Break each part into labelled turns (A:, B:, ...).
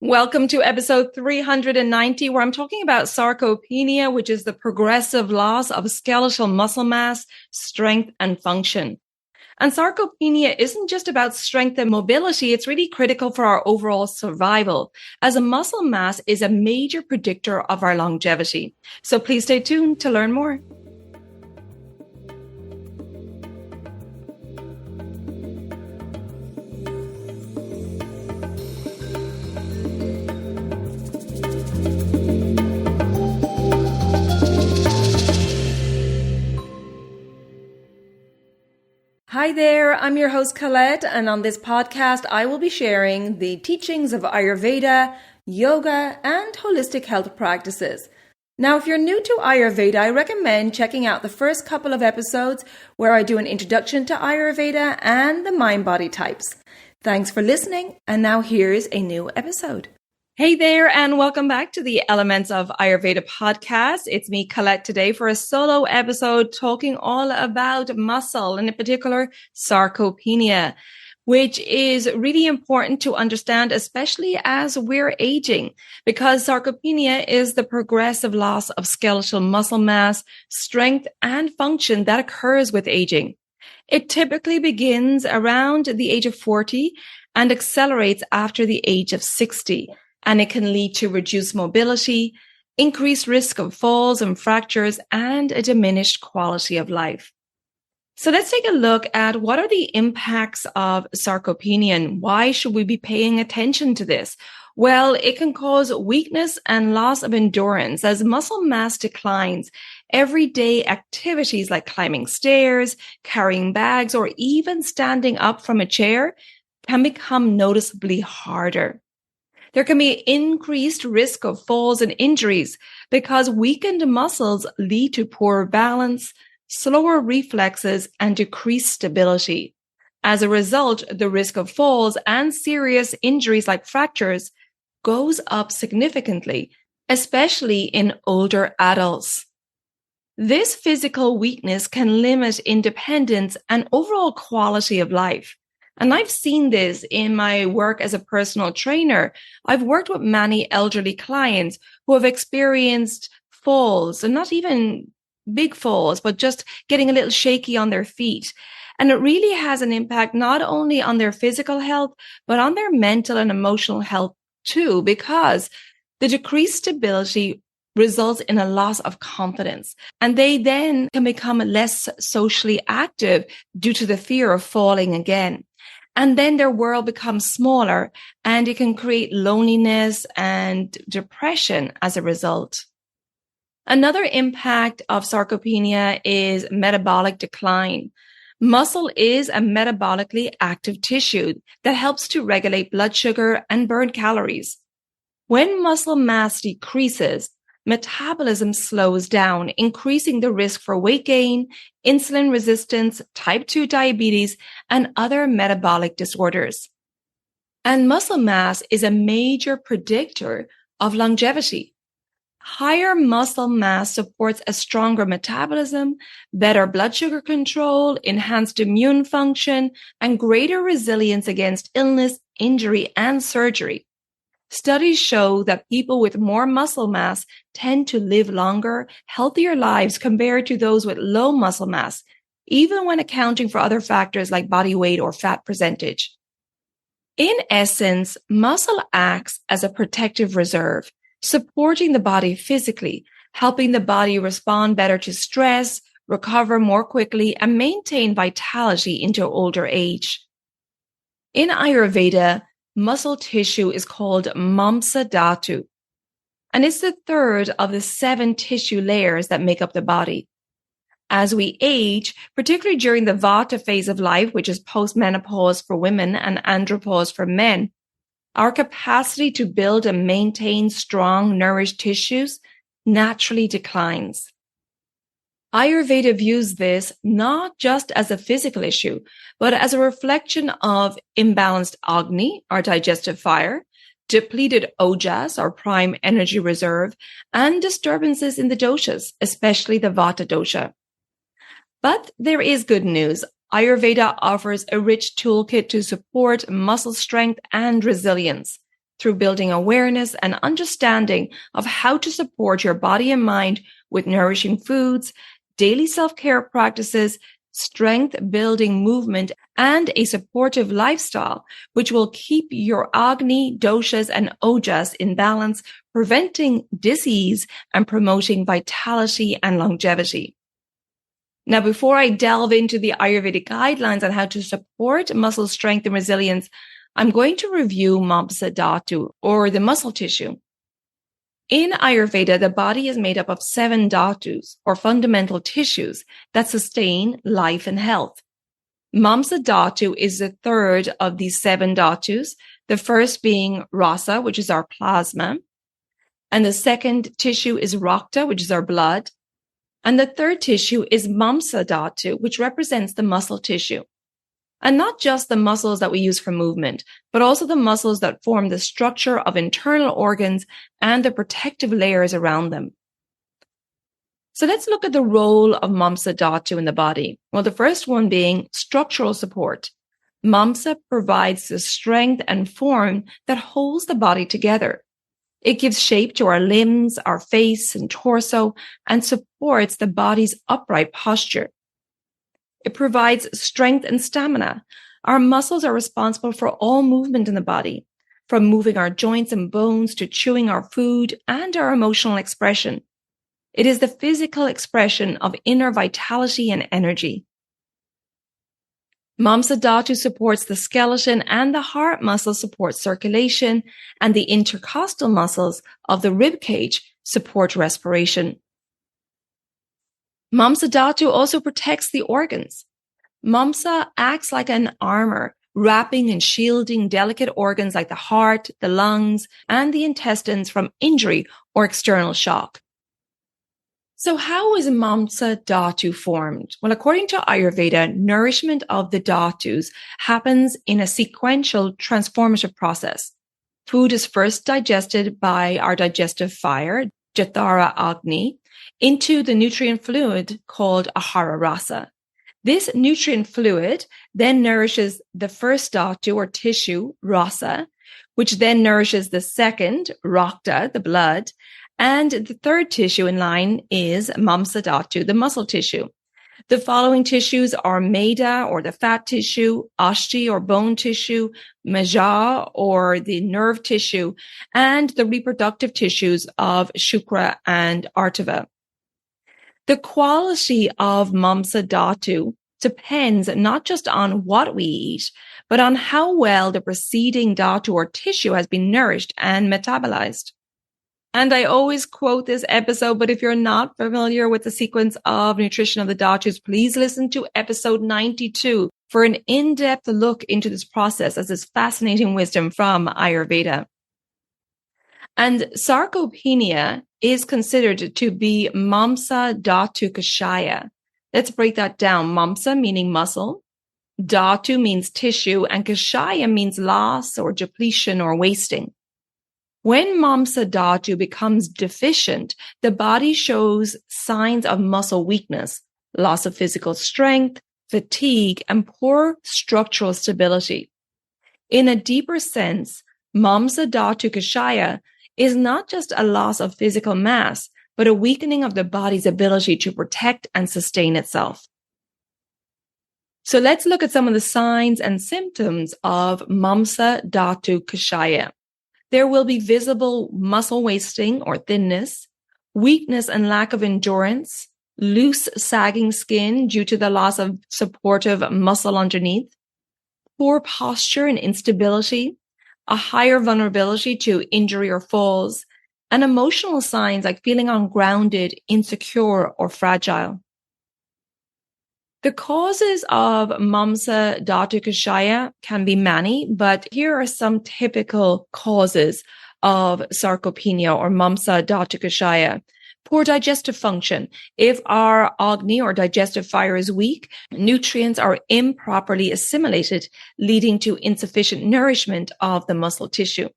A: Welcome to episode 390, where I'm talking about sarcopenia, which is the progressive loss of skeletal muscle mass, strength, and function. And sarcopenia isn't just about strength and mobility. It's really critical for our overall survival, as a muscle mass is a major predictor of our longevity. So please stay tuned to learn more. Hi there, I'm your host Colette, and on this podcast I will be sharing the teachings of Ayurveda, yoga, and holistic health practices. Now, if you're new to Ayurveda, I recommend checking out the first couple of episodes where I do an introduction to Ayurveda and the mind-body types. Thanks for listening, and now here's a new episode. Hey there, and welcome back to the Elements of Ayurveda podcast. It's me, Colette, today for a solo episode talking all about muscle, and in particular, sarcopenia, which is really important to understand, especially as we're aging, because sarcopenia is the progressive loss of skeletal muscle mass, strength, and function that occurs with aging. It typically begins around the age of 40 and accelerates after the age of 60. And it can lead to reduced mobility, increased risk of falls and fractures, and a diminished quality of life. So let's take a look at what are the impacts of sarcopenia and why should we be paying attention to this? Well, it can cause weakness and loss of endurance as muscle mass declines. Everyday activities like climbing stairs, carrying bags, or even standing up from a chair can become noticeably harder. There can be increased risk of falls and injuries because weakened muscles lead to poor balance, slower reflexes, and decreased stability. As a result, the risk of falls and serious injuries like fractures goes up significantly, especially in older adults. This physical weakness can limit independence and overall quality of life. And I've seen this in my work as a personal trainer. I've worked with many elderly clients who have experienced falls, and not even big falls, but just getting a little shaky on their feet. And it really has an impact not only on their physical health, but on their mental and emotional health too, because the decreased stability results in a loss of confidence. And they then can become less socially active due to the fear of falling again. And then their world becomes smaller, and it can create loneliness and depression as a result. Another impact of sarcopenia is metabolic decline. Muscle is a metabolically active tissue that helps to regulate blood sugar and burn calories. When muscle mass decreases, metabolism slows down, increasing the risk for weight gain, insulin resistance, type 2 diabetes, and other metabolic disorders. And muscle mass is a major predictor of longevity. Higher muscle mass supports a stronger metabolism, better blood sugar control, enhanced immune function, and greater resilience against illness, injury, and surgery. Studies show that people with more muscle mass tend to live longer, healthier lives compared to those with low muscle mass, even when accounting for other factors like body weight or fat percentage. In essence, muscle acts as a protective reserve, supporting the body physically, helping the body respond better to stress, recover more quickly, and maintain vitality into older age. In Ayurveda, muscle tissue is called Mamsa dhatu, and it's the third of the 7 tissue layers that make up the body. As we age, particularly during the vata phase of life, which is postmenopause for women and andropause for men, our capacity to build and maintain strong, nourished tissues naturally declines. Ayurveda views this not just as a physical issue, but as a reflection of imbalanced Agni, our digestive fire, depleted Ojas, our prime energy reserve, and disturbances in the doshas, especially the Vata dosha. But there is good news. Ayurveda offers a rich toolkit to support muscle strength and resilience. through building awareness and understanding of how to support your body and mind with nourishing foods, daily self-care practices, strength building movement, and a supportive lifestyle, which will keep your Agni, doshas, and ojas in balance, preventing disease and promoting vitality and longevity. Now, before I delve into the Ayurvedic guidelines on how to support muscle strength and resilience, I'm going to review Mamsa dhatu, or the muscle tissue. In Ayurveda, the body is made up of 7 dhatus, or fundamental tissues, that sustain life and health. Mamsa dhatu is the third of these 7 dhatus, the first being rasa, which is our plasma, and the second tissue is rakta, which is our blood, and the third tissue is Mamsa dhatu, which represents the muscle tissue. And not just the muscles that we use for movement, but also the muscles that form the structure of internal organs and the protective layers around them. So let's look at the role of Mamsa dhatu in the body. Well, the first one being structural support. Mamsa provides the strength and form that holds the body together. It gives shape to our limbs, our face and torso, and supports the body's upright posture. It provides strength and stamina. Our muscles are responsible for all movement in the body, from moving our joints and bones to chewing our food and our emotional expression. It is the physical expression of inner vitality and energy. Mamsa dhatu supports the skeleton, and the heart muscle supports circulation, and the intercostal muscles of the rib cage support respiration. Mamsa dhatu also protects the organs. Mamsa acts like an armor, wrapping and shielding delicate organs like the heart, the lungs, and the intestines from injury or external shock. So how is Mamsa dhatu formed? Well, according to Ayurveda, nourishment of the dhatus happens in a sequential transformative process. Food is first digested by our digestive fire, Jathara Agni, into the nutrient fluid called Ahara Rasa. This nutrient fluid then nourishes the first dhatu or tissue, Rasa, which then nourishes the second, Rakta, the blood, and the third tissue in line is Mamsa dhatu, the muscle tissue. The following tissues are Meda, or the fat tissue, Ashti, or bone tissue, Maja, or the nerve tissue, and the reproductive tissues of Shukra and Artava. The quality of Mamsa dhatu depends not just on what we eat, but on how well the preceding dhatu or tissue has been nourished and metabolized. And I always quote this episode, but if you're not familiar with the sequence of nutrition of the dhatus, please listen to episode 92 for an in-depth look into this process as this fascinating wisdom from Ayurveda. And sarcopenia is considered to be Mamsa dhatukshaya. Let's break that down. Mamsa meaning muscle, dhatu means tissue, and kashaya means loss or depletion or wasting. When Mamsa dhatu becomes deficient, the body shows signs of muscle weakness, loss of physical strength, fatigue, and poor structural stability. In a deeper sense, Mamsa dhatukshaya is not just a loss of physical mass, but a weakening of the body's ability to protect and sustain itself. So let's look at some of the signs and symptoms of Mamsa dhatukshaya. There will be visible muscle wasting or thinness, weakness and lack of endurance, loose sagging skin due to the loss of supportive muscle underneath, poor posture and instability, a higher vulnerability to injury or falls, and emotional signs like feeling ungrounded, insecure, or fragile. The causes of Mamsa dhatukshaya can be many, but here are some typical causes of sarcopenia or Mamsa dhatukshaya. Poor digestive function. If our Agni or digestive fire is weak, nutrients are improperly assimilated, leading to insufficient nourishment of the muscle tissue.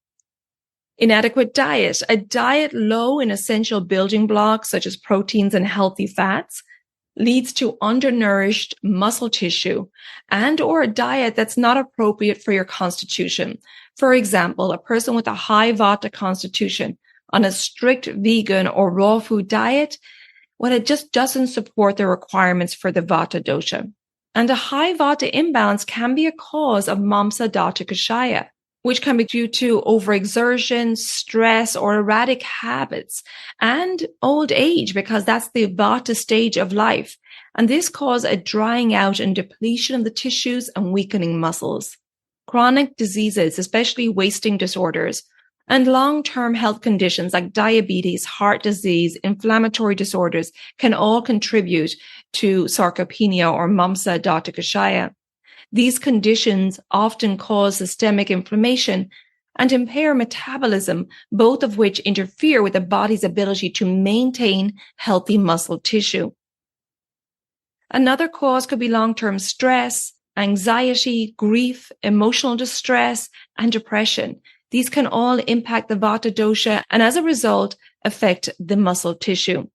A: Inadequate diet. A diet low in essential building blocks such as proteins and healthy fats leads to undernourished muscle tissue and or a diet that's not appropriate for your constitution. For example, a person with a high vata constitution on a strict vegan or raw food diet, well, it just doesn't support the requirements for the vata dosha. And a high vata imbalance can be a cause of Mamsa dhatukshaya, which can be due to overexertion, stress, or erratic habits, and old age, because that's the vata stage of life. And this causes a drying out and depletion of the tissues and weakening muscles. Chronic diseases, especially wasting disorders, and long-term health conditions like diabetes, heart disease, inflammatory disorders can all contribute to sarcopenia or Mamsa dhatukshaya. These conditions often cause systemic inflammation and impair metabolism, both of which interfere with the body's ability to maintain healthy muscle tissue. Another cause could be long-term stress, anxiety, grief, emotional distress, and depression. These can all impact the vata dosha and as a result affect the muscle tissue.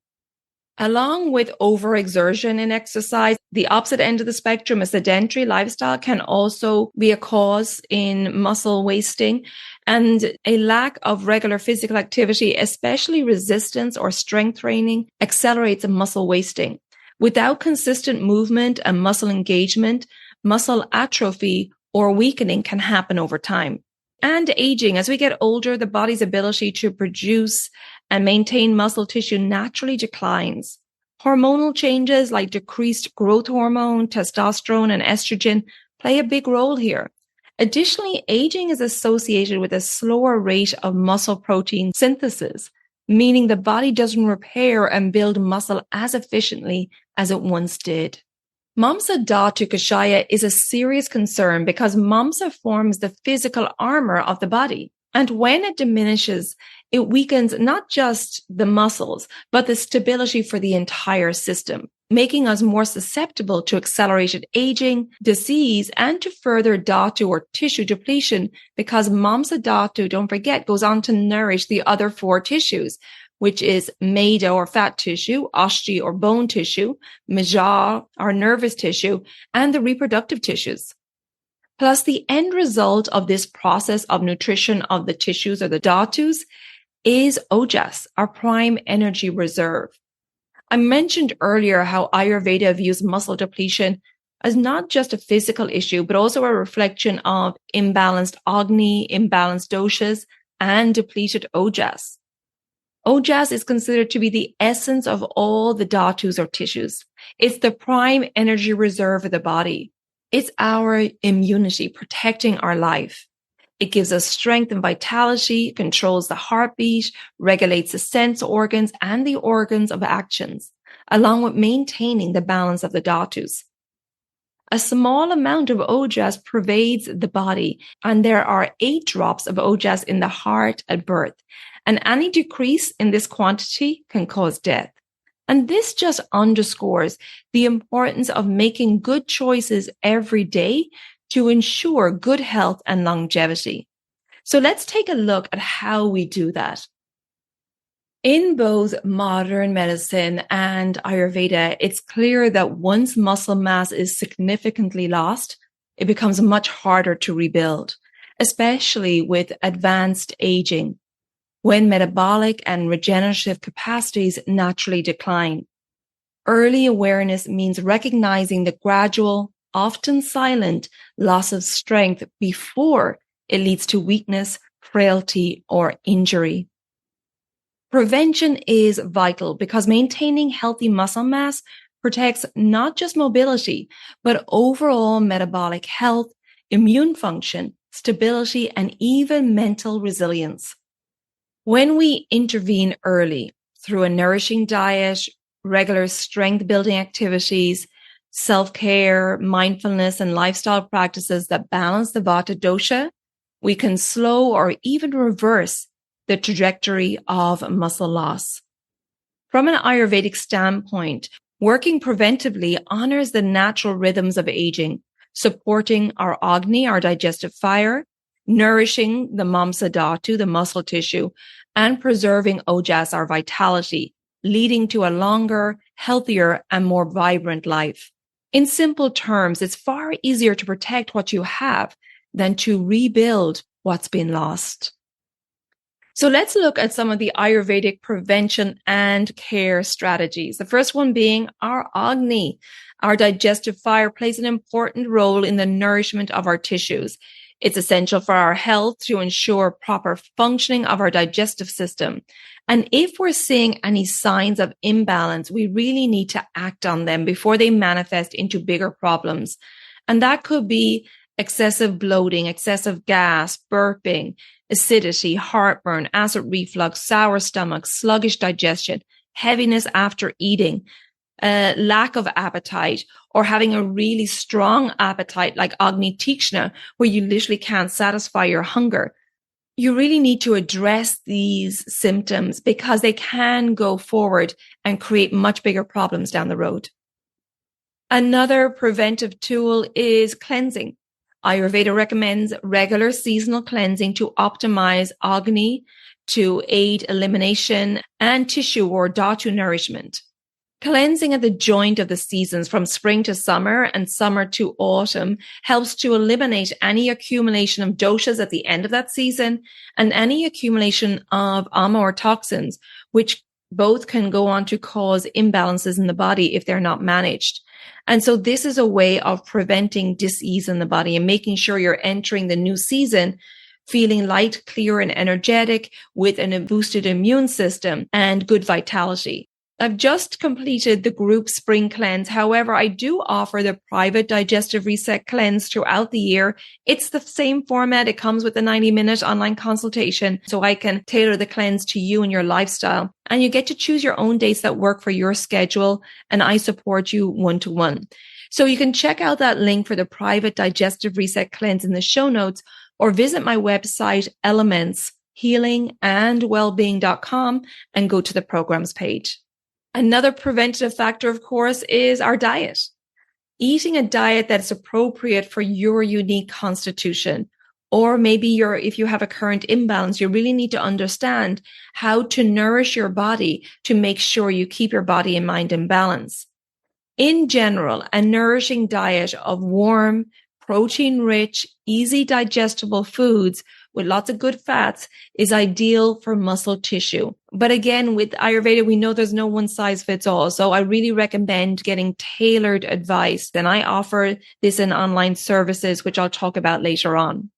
A: Along with overexertion in exercise, the opposite end of the spectrum, a sedentary lifestyle, can also be a cause in muscle wasting, and a lack of regular physical activity, especially resistance or strength training, accelerates muscle wasting. Without consistent movement and muscle engagement, muscle atrophy or weakening can happen over time. And aging, as we get older, the body's ability to produce and maintain muscle tissue naturally declines. Hormonal changes like decreased growth hormone, testosterone, and estrogen play a big role here. Additionally, aging is associated with a slower rate of muscle protein synthesis, meaning the body doesn't repair and build muscle as efficiently as it once did. Mamsa dhatukshaya is a serious concern because Mamsa forms the physical armor of the body. And when it diminishes, it weakens not just the muscles, but the stability for the entire system, making us more susceptible to accelerated aging, disease, and to further dhatu or tissue depletion because Mamsa dhatu, don't forget, goes on to nourish the other four tissues, which is meda or fat tissue, osti or bone tissue, maja or nervous tissue, and the reproductive tissues. Plus, the end result of this process of nutrition of the tissues or the dhatus is ojas, our prime energy reserve. I mentioned earlier how Ayurveda views muscle depletion as not just a physical issue, but also a reflection of imbalanced agni, imbalanced doshas, and depleted ojas. Ojas is considered to be the essence of all the dhatus or tissues. It's the prime energy reserve of the body. It's our immunity protecting our life. It gives us strength and vitality, controls the heartbeat, regulates the sense organs and the organs of actions, along with maintaining the balance of the dhatus. A small amount of ojas pervades the body, and there are 8 drops of ojas in the heart at birth. And any decrease in this quantity can cause death. And this just underscores the importance of making good choices every day to ensure good health and longevity. So let's take a look at how we do that. In both modern medicine and Ayurveda, it's clear that once muscle mass is significantly lost, it becomes much harder to rebuild, especially with advanced aging, when metabolic and regenerative capacities naturally decline. Early awareness means recognizing the gradual, often silent, loss of strength before it leads to weakness, frailty, or injury. Prevention is vital because maintaining healthy muscle mass protects not just mobility, but overall metabolic health, immune function, stability, and even mental resilience. When we intervene early through a nourishing diet, regular strength building activities, self-care, mindfulness, and lifestyle practices that balance the vata dosha, we can slow or even reverse the trajectory of muscle loss. From an Ayurvedic standpoint, working preventively honors the natural rhythms of aging, supporting our agni, our digestive fire, nourishing the Mamsa dhatu, the muscle tissue, and preserving ojas, our vitality, leading to a longer, healthier, and more vibrant life. In simple terms, it's far easier to protect what you have than to rebuild what's been lost. So let's look at some of the Ayurvedic prevention and care strategies. The first one being our Agni. Our digestive fire plays an important role in the nourishment of our tissues. It's essential for our health to ensure proper functioning of our digestive system. And if we're seeing any signs of imbalance, we really need to act on them before they manifest into bigger problems. And that could be excessive bloating, excessive gas, burping, acidity, heartburn, acid reflux, sour stomach, sluggish digestion, heaviness after eating, lack of appetite, or having a really strong appetite like Agni Tikshna, where you literally can't satisfy your hunger. You really need to address these symptoms because they can go forward and create much bigger problems down the road. Another preventive tool is cleansing. Ayurveda recommends regular seasonal cleansing to optimize Agni, to aid elimination and tissue or dhatu nourishment. Cleansing at the joint of the seasons from spring to summer and summer to autumn helps to eliminate any accumulation of doshas at the end of that season and any accumulation of ama or toxins, which both can go on to cause imbalances in the body if they're not managed. And so this is a way of preventing dis-ease in the body and making sure you're entering the new season feeling light, clear, and energetic with a boosted immune system and good vitality. I've just completed the group spring cleanse. However, I do offer the private digestive reset cleanse throughout the year. It's the same format. It comes with a 90-minute online consultation, so I can tailor the cleanse to you and your lifestyle. And you get to choose your own dates that work for your schedule, and I support you one-to-one. So you can check out that link for the private digestive reset cleanse in the show notes, or visit my website, elementshealingandwellbeing.com, and go to the programs page. Another preventative factor, of course, is our diet. Eating a diet that's appropriate for your unique constitution, or maybe if you have a current imbalance, you really need to understand how to nourish your body to make sure you keep your body and mind in balance. In general, a nourishing diet of warm, protein-rich, easy digestible foods with lots of good fats is ideal for muscle tissue. But again, with Ayurveda, we know there's no one size fits all. So I really recommend getting tailored advice. Then I offer this in online services, which I'll talk about later on.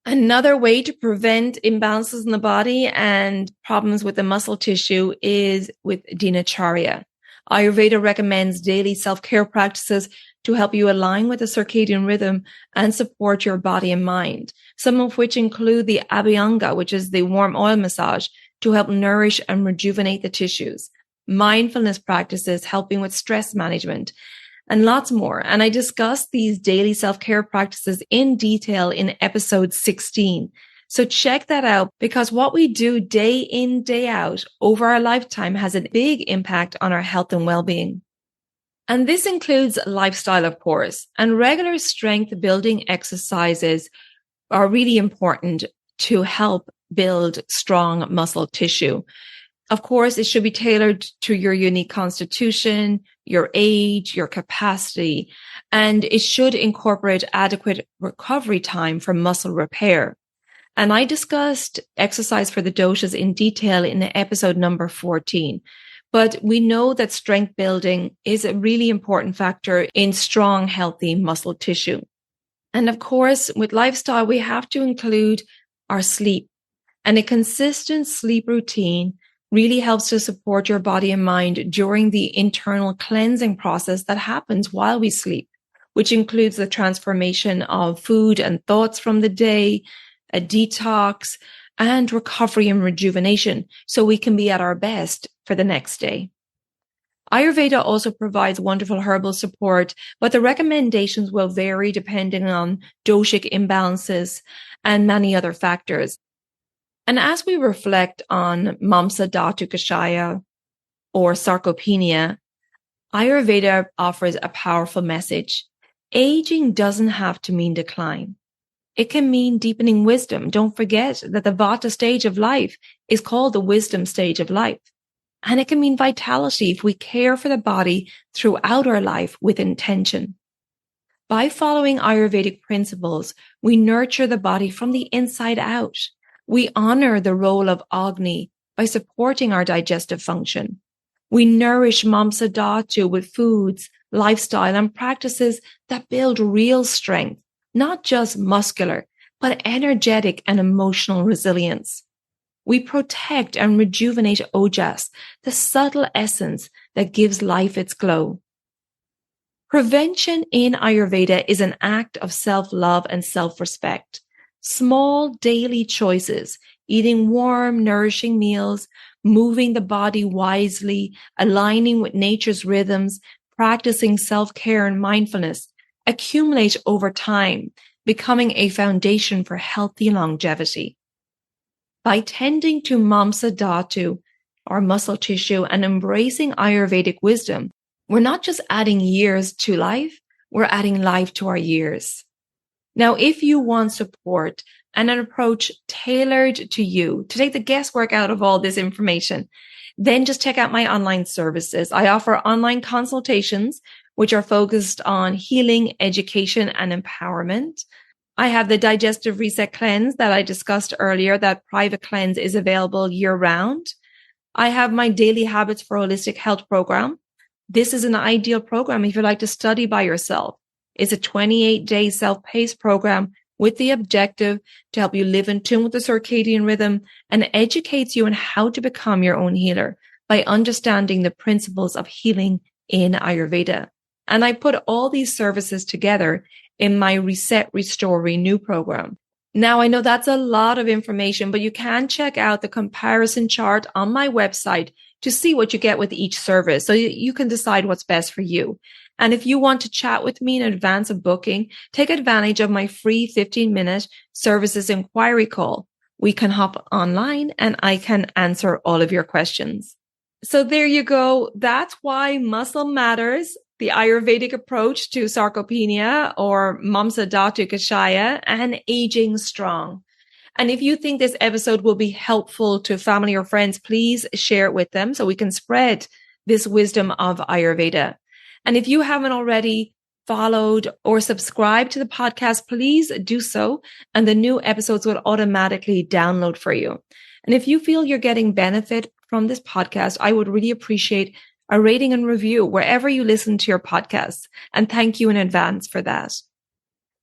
A: Another way to prevent imbalances in the body and problems with the muscle tissue is with dinacharya. Ayurveda recommends daily self-care practices to help you align with the circadian rhythm and support your body and mind, some of which include the Abhyanga, which is the warm oil massage, to help nourish and rejuvenate the tissues, mindfulness practices helping with stress management, and lots more. And I discussed these daily self-care practices in detail in episode 16. So check that out, because what we do day in, day out over our lifetime has a big impact on our health and well-being. And this includes lifestyle, of course, and regular strength building exercises are really important to help build strong muscle tissue. Of course, it should be tailored to your unique constitution, your age, your capacity, and it should incorporate adequate recovery time for muscle repair. And I discussed exercise for the doshas in detail in episode number 14. But we know that strength building is a really important factor in strong, healthy muscle tissue. And of course, with lifestyle, we have to include our sleep. And a consistent sleep routine really helps to support your body and mind during the internal cleansing process that happens while we sleep, which includes the transformation of food and thoughts from the day, a detox, and recovery and rejuvenation, so we can be at our best for the next day. Ayurveda also provides wonderful herbal support, but the recommendations will vary depending on doshic imbalances and many other factors. And as we reflect on Mamsa, dhatukshaya, or Sarcopenia, Ayurveda offers a powerful message. Aging doesn't have to mean decline. It can mean deepening wisdom. Don't forget that the Vata stage of life is called the wisdom stage of life.
B: And it can mean vitality if we care for the body throughout our life with intention. By following Ayurvedic principles, we nurture the body from the inside out. We honor the role of Agni by supporting our digestive function. We nourish Mamsa dhatu with foods, lifestyle, and practices that build real strength, not just muscular, but energetic and emotional resilience. We protect and rejuvenate Ojas, the subtle essence that gives life its glow. Prevention in Ayurveda is an act of self-love and self-respect. Small daily choices, eating warm, nourishing meals, moving the body wisely, aligning with nature's rhythms, practicing self-care and mindfulness, accumulate over time, becoming a foundation for healthy longevity. By tending to Mamsa dhatu, our muscle tissue, and embracing Ayurvedic wisdom, we're not just adding years to life, we're adding life to our years. Now, if you want support and an approach tailored to you to take the guesswork out of all this information, then just check out my online services. I offer online consultations, which are focused on healing, education, and empowerment. I have the Digestive Reset Cleanse that I discussed earlier. That private cleanse is available year-round. I have my Daily Habits for Holistic Health program. This is an ideal program if you like to study by yourself. It's a 28-day self-paced program with the objective to help you live in tune with the circadian rhythm and educates you on how to become your own healer by understanding the principles of healing in Ayurveda. And I put all these services together in my Reset, Restore, Renew program. Now, I know that's a lot of information, but you can check out the comparison chart on my website to see what you get with each service so you can decide what's best for you. And if you want to chat with me in advance of booking, take advantage of my free 15-minute Services Enquiry Call. We can hop online and I can answer all of your questions. So there you go. That's why muscle matters. The Ayurvedic approach to sarcopenia or Mamsa dhatukshaya and aging strong. And if you think this episode will be helpful to family or friends, please share it with them so we can spread this wisdom of Ayurveda. And if you haven't already followed or subscribed to the podcast, please do so. And the new episodes will automatically download for you. And if you feel you're getting benefit from this podcast, I would really appreciate a rating and review wherever you listen to your podcasts. And thank you in advance for that.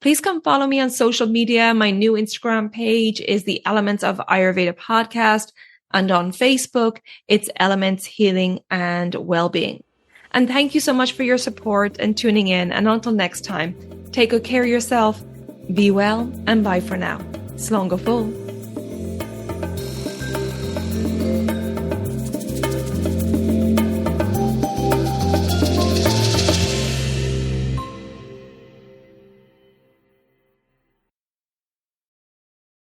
B: Please come follow me on social media. My new Instagram page is the Elements of Ayurveda podcast. And on Facebook, it's Elements Healing and Wellbeing. And thank you so much for your support and tuning in. And until next time, take good care of yourself, be well, and bye for now. Slán go fóill.